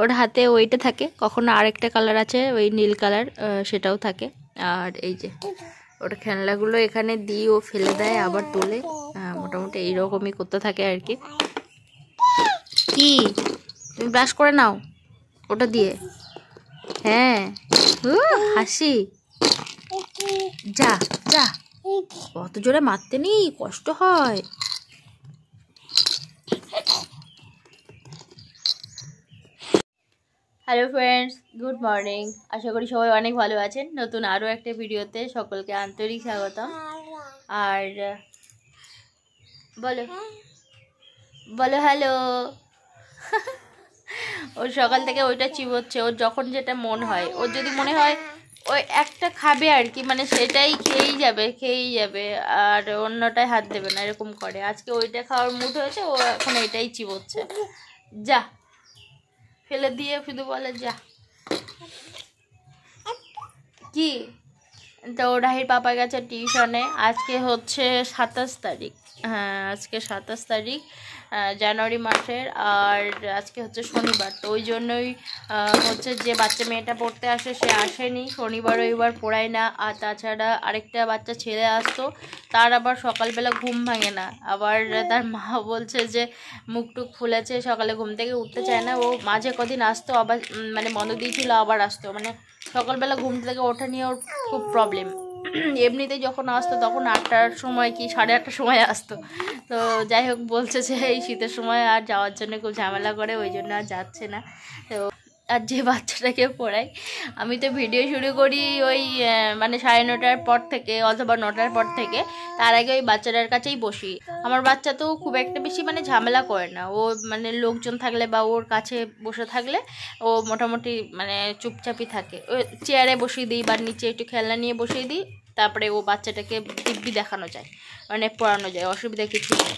ওর হাতে ওইটা থাকে, কখনো আরেকটা কালার আছে ওই নীল কালার, সেটাও থাকে। আর এই যে ওর খেলনাগুলো এখানে দিয়ে ও ফেলে দেয় আবার তোলে, মোটামুটি এইরকমই করতে থাকে আর কি। কি তুমি ব্রাশ করে নাও ওটা দিয়ে? হ্যাঁ, হাসি। যা যা, অত জোরে মারতে নেই, কষ্ট হয়। Hello friends, good morning. আশা করি সবাই অনেক ভালো আছেন। নতুন আরও একটা ভিডিওতে সকলকে আন্তরিক স্বাগতম। আর বলো বলো হ্যালো। ওর সকাল থেকে ওইটা চিবোচ্ছে, ওর যখন যেটা মন হয়, ওর যদি মনে হয় ওই একটা খাবে আর কি, মানে সেটাই খেয়েই যাবে আর অন্যটায় হাত দেবে না, এরকম করে। আজকে ওইটা খাওয়ার মুড হয়েছে, ও এখন এটাই চিবোচ্ছে। যা, ফেলে দিয়ে শুধু বলে যা। কি তো রাহির পাপা গেছে টিউশনে। আজকে হচ্ছে 27 তারিখ, হ্যাঁ আজকে 27 তারিখ জানুয়ারি মাসের। আর আজকে হচ্ছে শনিবার, তো ওই জন্যই হচ্ছে যে বাচ্চা মেয়েটা পড়তে আসে সে আসেনি, শনিবার রবিবার পড়ায় না। আর তাছাড়া আরেকটা বাচ্চা ছেলে আসতো, তার আবার সকালবেলা ঘুম ভাঙে না। আবার তার মা বলছে যে মুখ টুক ফুলেছে, সকালে ঘুম থেকে উঠতে চায় না। ও মাঝে কদিন আসতো, আবার মানে বন্ধ দিয়েছিল, আবার আসতো, মানে সকালবেলা ঘুম থেকে ওঠা নিয়ে ওর খুব প্রবলেম। এমনিতেই যখন আসতো তখন 8টার সময় কি 8:30টার সময় আসতো। তো যাই হোক, বলছে যে এই শীতের সময় আর যাওয়ার জন্য খুব ঝামেলা করে, ওই জন্য আর যাচ্ছে না। তো আর যে বাচ্চাটাকে পড়াই, আমি তো ভিডিও শুরু করি ওই মানে 9:30টার পর থেকে অথবা 9টার পর থেকে। তার আগে ওই বাচ্চাটার কাছেই বসি। আমার বাচ্চা তো খুব একটা বেশি মানে ঝামেলা করে না, ও মানে লোকজন থাকলে বা ওর কাছে বসে থাকলে ও মোটামুটি মানে চুপচাপই থাকে। ওই চেয়ারে বসিয়ে দিই বা নিচে একটু খেলনা নিয়ে বসিয়ে দিই, তারপরে ও বাচ্চাটাকে দিব্যি দেখানো যায়, মানে পড়ানো যায়, অসুবিধা কিছু নেই।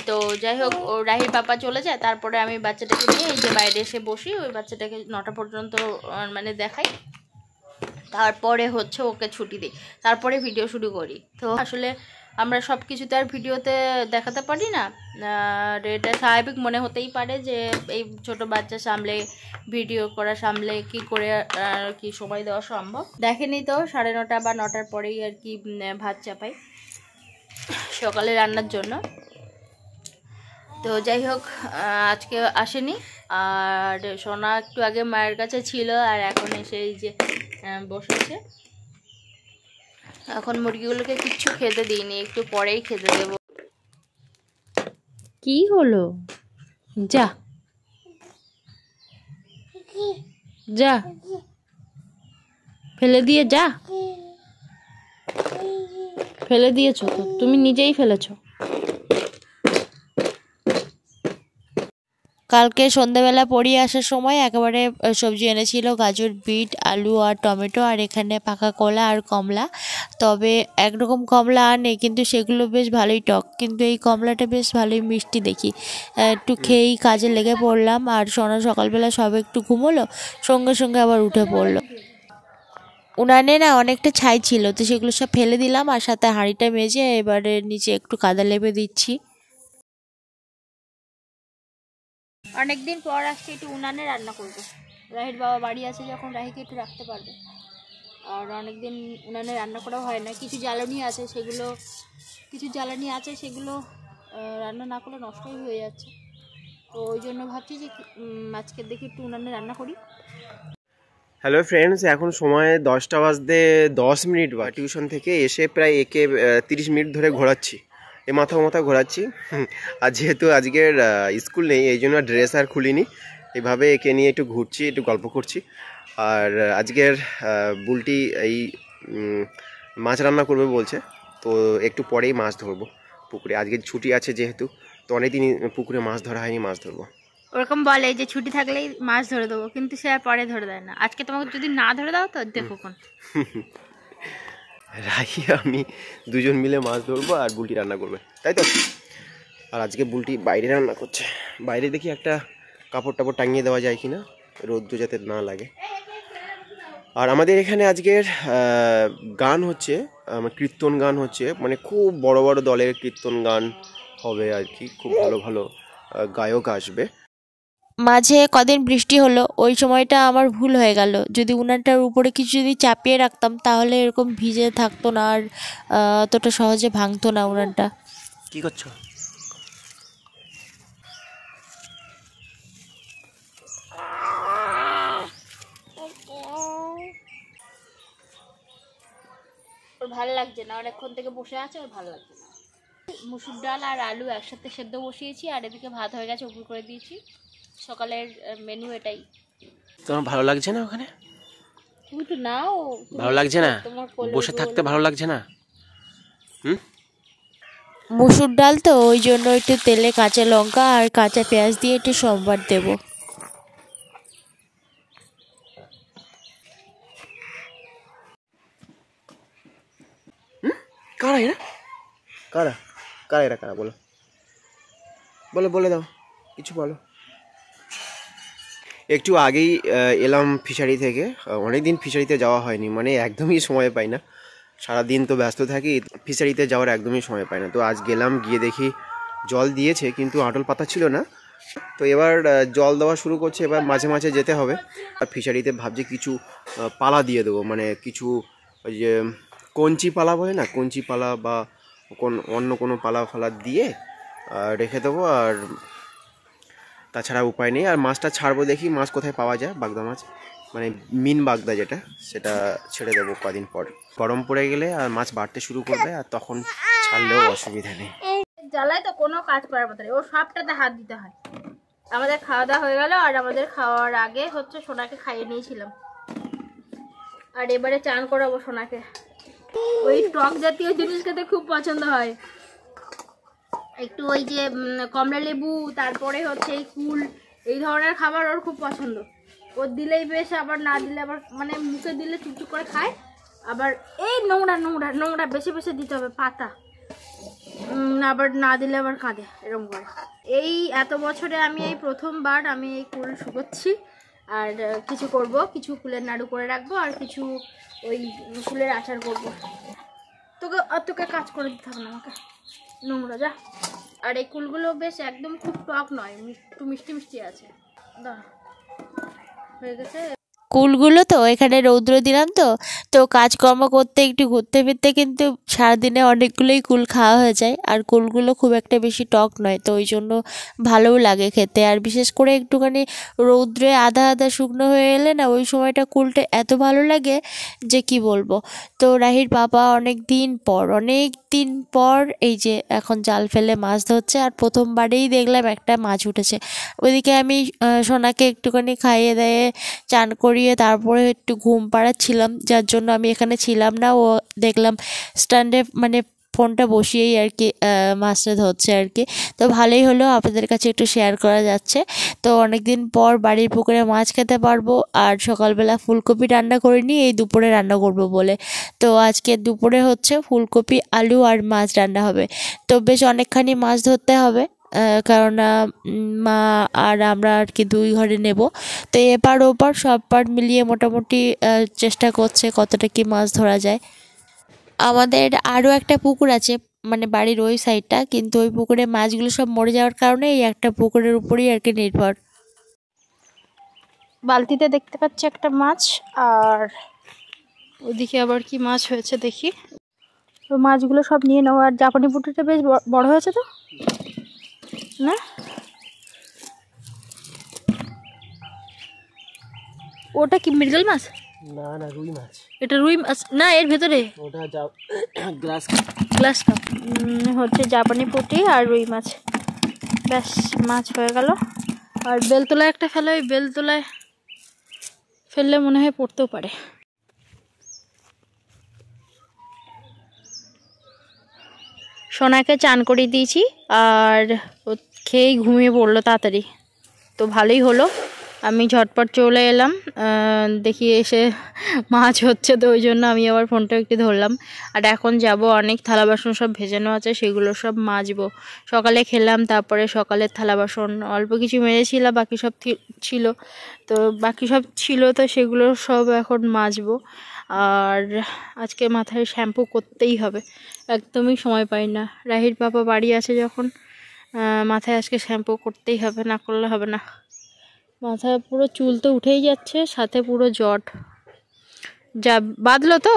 তো যাই হোক, ও রাহির পাপা চলে যায়, তারপরে আমি বাচ্চাটাকে নিয়ে এই যে বাইরে এসে বসি, ওই বাচ্চাটাকে 9টা পর্যন্ত মানে দেখাই, তারপরে হচ্ছে ওকে ছুটি দিই, তারপরে ভিডিও শুরু করি। তো আসলে আমরা সব কিছুতে আর ভিডিওতে দেখাতে পারি না, আর এটা স্বাভাবিক মনে হতেই পারে যে এই ছোট বাচ্চা সামলে ভিডিও করা সামলে কি করে কি সময় দেওয়া সম্ভব। দেখেনি তো 9:30 বা 9টার পরেই আর কি ভাত চাপাই সকালে রান্নার জন্য। তো যাই হোক, আজকে আসেনি। আর সোনা একটু আগে মায়ের কাছে ছিল, আর এখন এসে এই যে বসেছে। এখন মুরগিগুলোকে কিচ্ছু খেতে দিইনি, একটু পরেই খেতে দেবো। কি হলো? যা যা, ফেলে দিয়ে যা। ফেলে দিয়েছো তো, তুমি নিজেই ফেলেছো। কালকে সন্ধ্যাবেলা পড়িয়ে আসার সময় একেবারে সবজি এনেছিল, গাজর, বিট, আলু আর টমেটো, আর এখানে পাকা কলা আর কমলা। তবে একরকম কমলা আনে, কিন্তু সেগুলো বেশ ভালোই টক, কিন্তু এই কমলাটা বেশ ভালোই মিষ্টি দেখি। একটু খেয়েই কাজে লেগে পড়লাম। আর সোনা সকালবেলা সব একটু ঘুমোলো, সঙ্গে সঙ্গে আবার উঠে পড়লো। উনানে না অনেকটা ছাই ছিল, তো সেগুলো সব ফেলে দিলাম, আর সাথে হাঁড়িটা মেজে এবারে নিচে একটু কাদা লেপে দিচ্ছি। অনেকদিন পর আসছে, একটু উনানে রান্না করবো। রাহির বাবা বাড়ি আছে যখন, রাহিকে একটু রাখতে পারবে। আর অনেকদিন উনানে রান্না করা হয় না, কিছু জ্বালানি আছে সেগুলো রান্না না করলে নষ্টই হয়ে যাচ্ছে। তো ওই জন্য ভাবছি যে আজকে দেখি একটু উনানে রান্না করি। হ্যালো ফ্রেন্ডস, এখন সময় 10টা বাজতে 10 মিনিট বা টিউশন থেকে এসে প্রায় একে 30 মিনিট ধরে ঘোরাচ্ছি, মাথা ঘোরাচ্ছি। আর যেহেতু আজকের স্কুল নেই, এই জন্য ড্রেস আর খুলিনি, এভাবে একে নিয়ে একটু ঘুরছি, একটু গল্প করছি। আর আজকের বুলটি এই মাছ রান্না করবে বলছে, তো একটু পরেই মাছ ধরবো পুকুরে। আজকে ছুটি আছে যেহেতু, তো অনেকদিন পুকুরে মাছ ধরা হয়নি, মাছ ধরবো। ওরকম বলে যে ছুটি থাকলেই মাছ ধরে দেবো, কিন্তু সে আর পরে ধরে দেয় না। আজকে তোমাকে যদি না ধরে দাও তো দেখো কোন রাহি আমি দুজন মিলে মাছ ধরবো আর বুলটি রান্না করবে, তাই তো? আর আজকে বুলটি বাইরে রান্না করছে, বাইরে দেখি একটা কাপড় টাপড় টাঙিয়ে দেওয়া যায় কিনা, রোদ্দু যাতে না লাগে। আর আমাদের এখানে আজকের গান হচ্ছে, কীর্তন গান হচ্ছে, মানে খুব বড় বড় দলের কীর্তন গান হবে আর কি, খুব ভালো ভালো গায়ক আসবে। মাঝে কদিন বৃষ্টি হলো, ওই সময়টা আমার ভুল হয়ে গেল। যদি উনানটার উপরে কিছু যদি চাপিয়ে রাখতাম তাহলে এরকম ভিজে থাকতো না আর অতটা সহজে ভাঙতো না উনানটা। কি করছো? ওর ভালো লাগছে না, অনেকক্ষণ থেকে বসে আছে, ওর ভালো লাগছে না। মুসুর ডাল আর আলু একসাথে সেদ্ধ বসিয়েছি, আর এদিকে ভাত হয়ে গেছে, উপর করে দিয়েছি। সকালের মেনু এটাই। তোমার ভালো লাগছে না ওখানে? তুমি তো নাও। ভালো লাগছে না? তোমার বসে থাকতে ভালো লাগছে না? মুসুর ডাল তো ওই জন্য একটু তেলে কাঁচা লঙ্কা আর কাঁচা পেঁয়াজ দিয়ে একটু সম্বার দেব। কারা এরা? কারা কারা এরা? কারা? বলো বলো, বলে দাও, কিছু বলো। একটু আগেই এলাম ফিশারি থেকে। অনেক দিন ফিশারিতে যাওয়া হয়নি, মানে একদমই সময় পাই না, সারাদিন তো ব্যস্ত থাকি, ফিশারিতে যাওয়ার একদমই সময় পাই না। তো আজ গেলাম, গিয়ে দেখি জল দিয়েছে কিন্তু আটল পাতা ছিল না। তো এবার জল দেওয়া শুরু করছে, এবার মাঝে মাঝে যেতে হবে। আর ফিশারিতে ভাবছি কিছু পালা দিয়ে দেবো, মানে কিছু ওই যে কঞ্চি পালা বলে না, কঞ্চি পালা বা অন্য কোনো পালা ফালা দিয়ে রেখে দেবো। আর তাছাড়া উপায় নেই। আর মাছটা ছাড়বো, দেখি মাছ কোথায় পাওয়া যায়, বাগদা মাছ, মানে মিন বাগদা যেটা, সেটা ছেড়ে দেবো কদিন পর। গরম পড়ে গেলে আর মাছ বাড়তে শুরু করবে, আর তখন ছাড়লেও অসুবিধা নেই। জ্বালায় তো কোনো কাজ করার মতো নেই, ও সবটাতে হাত দিতে হয়। আমাদের খাওয়া দাওয়া হয়ে গেল, আর আমাদের খাওয়ার আগে হচ্ছে সোনাকে খাইয়ে নিয়েছিলাম, আর এবারে চান করাবো সোনাকে। ওই টক জাতীয় জিনিস খেতে খুব পছন্দ হয়, একটু ওই যে কমলা লেবু, তারপরে হচ্ছে এই কুল, এই ধরনের খাবার ওর খুব পছন্দ। ওর দিলেই বেশ, আবার না দিলে আবার, মানে মুখে দিলে চুপচুপ করে খায়। আবার এই নোংরা নোংরা নোংরা বেশি বেশি দিতে হবে পাতা, আবার না দিলে আবার কাঁদে, এরকম করে। এই এত বছরে আমি এই প্রথমবার আমি এই কুল শুকোচ্ছি। আর কিছু করব, কিছু কুলের নাড়ু করে রাখবো, আর কিছু ওই কুলের আচার করব। তোকে কাজ করে দিতে হবে না আমাকে, নোংরা যা। আর এই কুলগুলো বেশ একদম খুব টক নয়, একটু মিষ্টি মিষ্টি আছে। দাঁড়া, হয়ে গেছে। কুলগুলো তো এখানে রৌদ্র দিলাম, তো তো কাজকর্ম করতে একটু ঘুরতে ফিরতে কিন্তু সারাদিনে অনেকগুলোই কুল খাওয়া হয়ে যায়। আর কুলগুলো খুব একটা বেশি টক নয়, তো ওই জন্য ভালোও লাগে খেতে। আর বিশেষ করে একটুখানি রৌদ্রে আধা আধা শুকনো হয়ে এলে না, ওই সময়টা কুলটা এত ভালো লাগে যে কি বলবো। তো রাহির বাবা অনেক দিন পর এই যে এখন জাল ফেলে মাছ ধরছে, আর প্রথমবারেই দেখলাম একটা মাছ উঠেছে। ওইদিকে আমি সোনাকে একটুখানি খাইয়ে দিয়ে চান করিয়ে তারপরে একটু ঘুম পাড়াচ্ছিলাম, যার জন্য আমি এখানে ছিলাম না। ও দেখলাম স্ট্যান্ডে মানে ফোনটা বসিয়েই আর কি মাছটা ধরছে আর কি। তো ভালোই হলো, আপনাদের কাছে একটু শেয়ার করা যাচ্ছে। তো অনেক দিন পর বাড়ির পুকুরে মাছ খেতে পারবো। আর সকালবেলা ফুলকপি রান্না করিনি, এই দুপুরে রান্না করব বলে। তো আজকে দুপুরে হচ্ছে ফুলকপি, আলু আর মাছ রান্না হবে। তো বেশ অনেকখানি মাছ ধরতে হবে, কারণ মা আর আমরা আর কি দুই ঘরে নেব। তো এপার ওপার সব পার মিলিয়ে মোটামুটি চেষ্টা করছে কতটা কি মাছ ধরা যায়। আমাদের আরও একটা পুকুর আছে, মানে বাড়ির ওই সাইডটা, কিন্তু ওই পুকুরে মাছগুলো সব মরে যাওয়ার কারণে এই একটা পুকুরের উপরেই আর কি নির্ভর। বালতিতে দেখতে পাচ্ছি একটা মাছ, আর ওদিকে আবার কি মাছ হয়েছে দেখি। তো মাছগুলো সব নিয়ে নেওয়া। আর জাপানি পুঁটিটা বেশ বড় হয়েছে তো না? ওটা কি মৃগেল মাছ? না না, রুই মাছ। এটা রুই মাছ না, এর ভেতরে ওটা গ্লাস কাপ হচ্ছে জাপানি পুঁটি আর রুই মাছ। ব্যাস, মাছ হয়ে গেল। আর বেলতলায় একটা ফেলে, ওই বেলতলায় ফেললে মনে হয় পড়তেও পারে। সোনাকে চান করিয়ে দিয়েছি, আর ও খেয়েই ঘুমিয়ে পড়লো তাড়াতাড়ি। তো ভালোই হলো, আমি ঝটপট চলে এলাম। দেখি এসে মাছ হচ্ছে, তো ওই জন্য আমি আবার ফোনটা একটু ধরলাম। আর এখন যাব, অনেক থালা বাসন সব ভেজানো আছে, সেগুলো সব মাজবো। সকালে খেলাম, তারপরে সকালের থালা বাসন অল্প কিছু মেজেছিলাম, বাকি সব ছিল, তো সেগুলো সব এখন মাজবো। আর আজকে মাথায় শ্যাম্পু করতেই হবে, একদমই সময় পাই না। রাহির বাবা বাড়ি আছে যখন, মাথায় আজকে শ্যাম্পু করতেই হবে, না করলে হবে না। মাথায় পুরো চুল তো উঠেই যাচ্ছে, সাথে পুরো জট। যা বাঁধলো তো।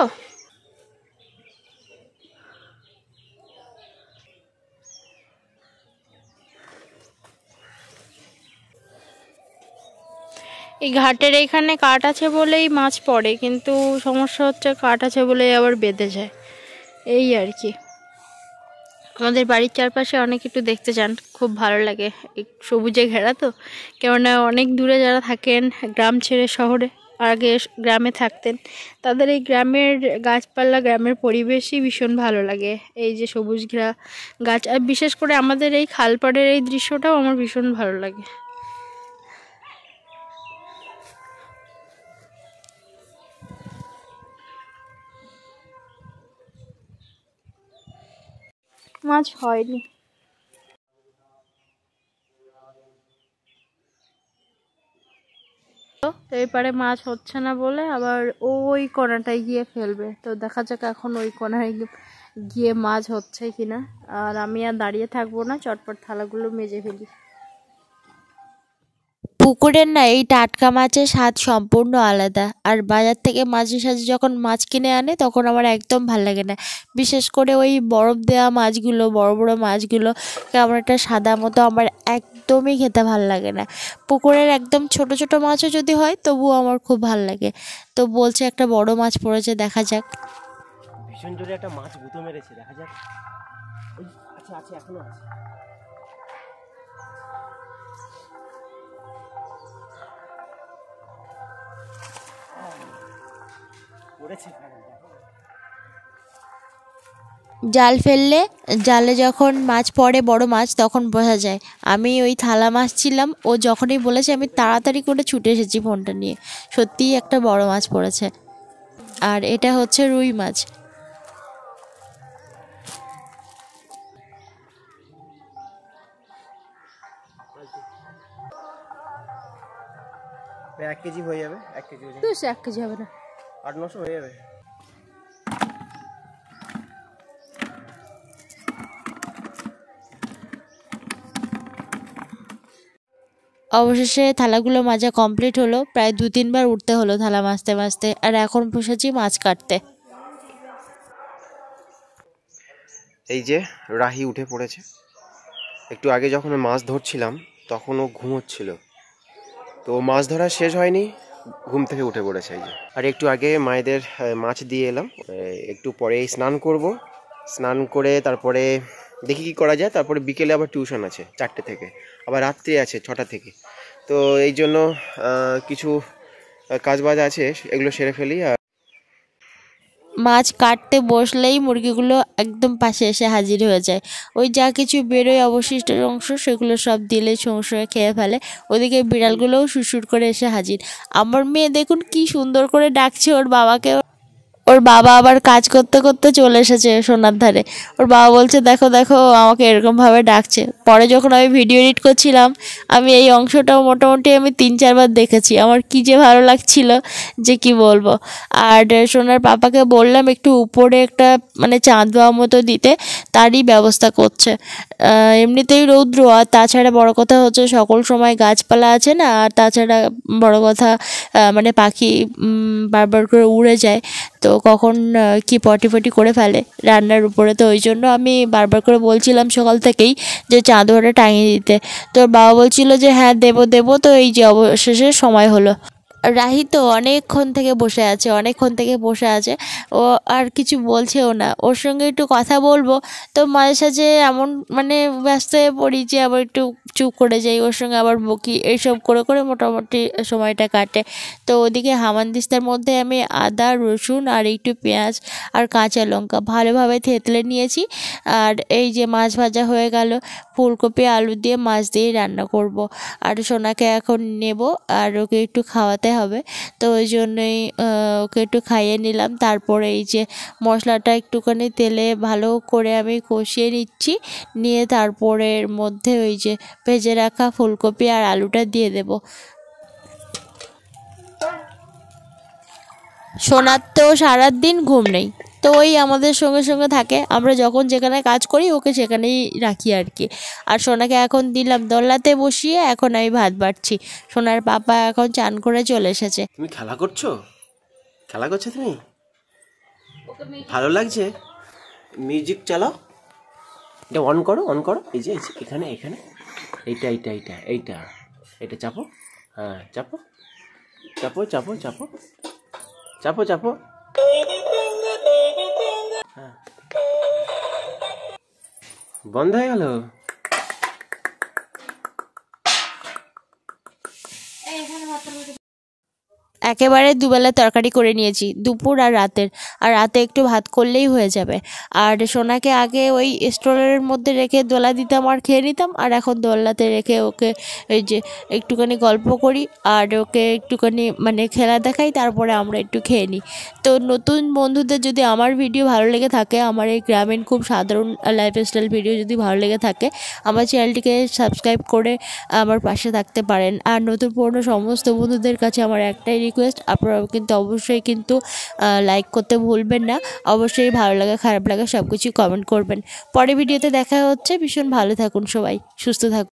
এই ঘাটের এইখানে কাঠ আছে বলেই মাছ পড়ে, কিন্তু সমস্যা হচ্ছে কাঠ আছে বলেই আবার বেঁধে যায়, এই আর কি। আমাদের বাড়ির চারপাশে অনেক একটু দেখতে চান, খুব ভালো লাগে, সবুজে ঘেরা তো। কেননা অনেক দূরে যারা থাকেন গ্রাম ছেড়ে শহরে, আগে গ্রামে থাকতেন, তাদের এই গ্রামের গাছপালা, গ্রামের পরিবেশই ভীষণ ভালো লাগে। এই যে সবুজ ঘেরা গাছ, আর বিশেষ করে আমাদের এই খালপাড়ের এই দৃশ্যটাও আমার ভীষণ ভালো লাগে। মাছ হয়নি। তো এবারে মাছ হচ্ছে না বলে আবার ওই কোনাটায় গিয়ে ফেলবে, তো দেখা যাক এখন ওই কোনায় গিয়ে মাছ হচ্ছে কিনা। আর আমি আর দাঁড়িয়ে থাকবো না, চটপট থালাগুলো মেজে ফেলি। পুকুরের না এই টাটকা মাছের স্বাদ সম্পূর্ণ আলাদা। আর বাজার থেকে মাঝে সাঝে যখন মাছ কিনে আনে তখন আমার একদম ভাল লাগে না। বিশেষ করে ওই বরফ দেওয়া মাছগুলো, বড় বড় মাছগুলো কেমন একটা সাদা মতো, আমার একদমই খেতে ভাল লাগে না। পুকুরের একদম ছোট ছোট মাছও যদি হয় তবুও আমার খুব ভাল লাগে। তো বলছে একটা বড় মাছ পড়েছে, দেখা যাক। ভীষণ জোরে একটা মাছ গুঁতো মেরেছে, দেখা যাক। আচ্ছা আছে, এখনো আছে। জাল ফেললে, জালে যখন মাছ পড়ে বড় মাছ, তখন বোঝা যায়। আমি ওই থালা মাছ ছিলাম, ও যখনই বলেছে আমি তাড়াতাড়ি করে ছুটে এসেছি ফোনটা নিয়ে। সত্যিই একটা বড় মাছ পড়েছে। আর এটা হচ্ছে রুই মাছ। এক কেজি হয়ে যাবে, 1 কেজি হয়ে যাবে। 1 কেজি হবে না, 800-900 হয়ে যাবে। অবশেষে থালাগুলো মাজা কমপ্লিট হলো। প্রায় 2-3 বার উঠতে হলো থালা মাজতে মাজতে। আর এখন বসেছি মাছ কাটতে। এই যে রাহি উঠে পড়েছে। একটু আগে যখন মাছ ধরছিলাম তখন ও ঘুমোচ্ছিল, তো মাছ ধরা শেষ হয়নি, ঘুম থেকে উঠে পড়েছে। এই যে, আর একটু আগে মায়েদের মাছ দিয়ে এলাম। একটু পরে স্নান করব, স্নান করে তারপরে দেখি কি করা যায়। তারপরে বিকেলে আবার টিউশন আছে 4টে থেকে, আবার রাত্রি আছে 6টা থেকে। তো এই জন্য কিছু কাজ বাজ আছে, এগুলো সেরে ফেলি। আর মাছ কাটতে বসলেই মুরগিগুলো একদম পাশে এসে হাজির হয়ে যায়। ওই যা কিছু বেরোয় অবশিষ্ট অংশ, সেগুলো সব দিলে সংসারে খেয়ে ফেলে। ওদিকে বিড়ালগুলোও সুরসুর করে এসে হাজির। আমার মেয়ে দেখুন কি সুন্দর করে ডাকছে ওর বাবাকে। ওর বাবা আবার কাজ করতে করতে চলে এসেছে সোনার ধারে। ওর বাবা বলছে দেখো দেখো আমাকে এরকমভাবে ডাকছে। পরে যখন আমি ভিডিও এডিট করছিলাম, আমি এই অংশটাও মোটামুটি আমি 3-4 বার দেখেছি। আমার কি যে ভালো লাগছিল যে কি বলবো। আর সোনার পাপাকে বললাম একটু উপরে একটা মানে চাঁদ দেওয়ার মতো দিতে, তারই ব্যবস্থা করছে। এমনিতেই রৌদ্র, আর তাছাড়া বড় কথা হচ্ছে সকল সময় গাছপালা আছে না, আর তাছাড়া বড় কথা মানে পাখি বারবার করে উড়ে যায়, তো কখন কি পটি ফটি করে ফেলে রান্নার উপরে। তো ওই জন্য আমি বারবার করে বলছিলাম সকাল থেকেই যে চাদরটা টাঙিয়ে দিতে। তো বাবা বলছিল যে হ্যাঁ দেবো দেবো। তো এই যে অবশেষে সময় হলো। রাহি তো অনেকক্ষণ থেকে বসে আছে, ও আর কিছু বলছেও না। ওর সঙ্গে একটু কথা বলবো, তো মাঝে সাঝে এমন মানে ব্যস্ত হয়ে পড়ি যে আবার একটু চুপ করে যাই, ওর সঙ্গে আবার বকি, এইসব করে করে মোটামুটি সময়টা কাটে। তো ওদিকে হামানদিস্তার মধ্যে আমি আদা, রসুন আর একটু পেঁয়াজ আর কাঁচা লঙ্কা ভালোভাবে থেতলে নিয়েছি। আর এই যে মাছ ভাজা হয়ে গেল, ফুলকপি আলু দিয়ে মাছ দিয়ে রান্না করব। আর সোনাকে এখন নেব, আর ওকে একটু খাওয়াতে হবে। তো ওই জন্যই ওকে একটু খাইয়ে নিলাম। তারপরে এই যে মশলাটা একটুখানি তেলে ভালো করে আমি কষিয়ে নিচ্ছি, নিয়ে তারপরে এর মধ্যে ওই যে ভেজে রাখা ফুলকপি আর আলুটা দিয়ে দেব। সোনার তো সারাদিন ঘুম নেই, তো ওই আমাদের সঙ্গে সঙ্গে থাকে, আমরা যখন যেখানে কাজ করি ওকে সেখানেই রাখি আর কি। আর সোনাকে এখন দিলাম দোলনাতে বসিয়ে, এখন আমি ভাত বাড়ছি। সোনার পাপা এখন চান করে চলে এসেছে। তুমি খেলা করছো তুমি? ভালো লাগছে? মিউজিক চালাও, এটা অন করো এই যে এখানে এইটা এটা চাপো, হ্যাঁ চাপো হ্যাঁ, বন্ধ হয়ে গেল। একেবারে দুবেলা তরকারি করে নিয়েছি, দুপুর আর রাতের। আর রাতে একটু ভাত করলেই হয়ে যাবে। আর সোনাকে আগে ওই স্ট্রোলারের মধ্যে রেখে দোলা দিতাম আর খেয়ে নিতাম, আর এখন দোলনাতে রেখে ওকে এই যে একটুখানি গল্প করি আর ওকে একটুখানি মানে খেলা দেখাই, তারপরে আমরা একটু খেয়ে নিই। তো নতুন বন্ধুদের যদি আমার ভিডিও ভালো লেগে থাকে, আমার এই গ্রামীণ খুব সাধারণ লাইফস্টাইল ভিডিও যদি ভালো লেগে থাকে, আমার চ্যানেলটিকে সাবস্ক্রাইব করে আমার পাশে থাকতে পারেন। আর নতুন পুরনো সমস্ত বন্ধুদের কাছে আমার একটাই রিকোয়েস্ট, আপনারাও কিন্তু অবশ্যই কিন্তু লাইক করতে ভুলবেন না। অবশ্যই ভালো লাগা খারাপ লাগা সব কিছু কমেন্ট করবেন। পরে ভিডিওতে দেখা হচ্ছে। ভীষণ ভালো থাকুন সবাই, সুস্থ থাকুন।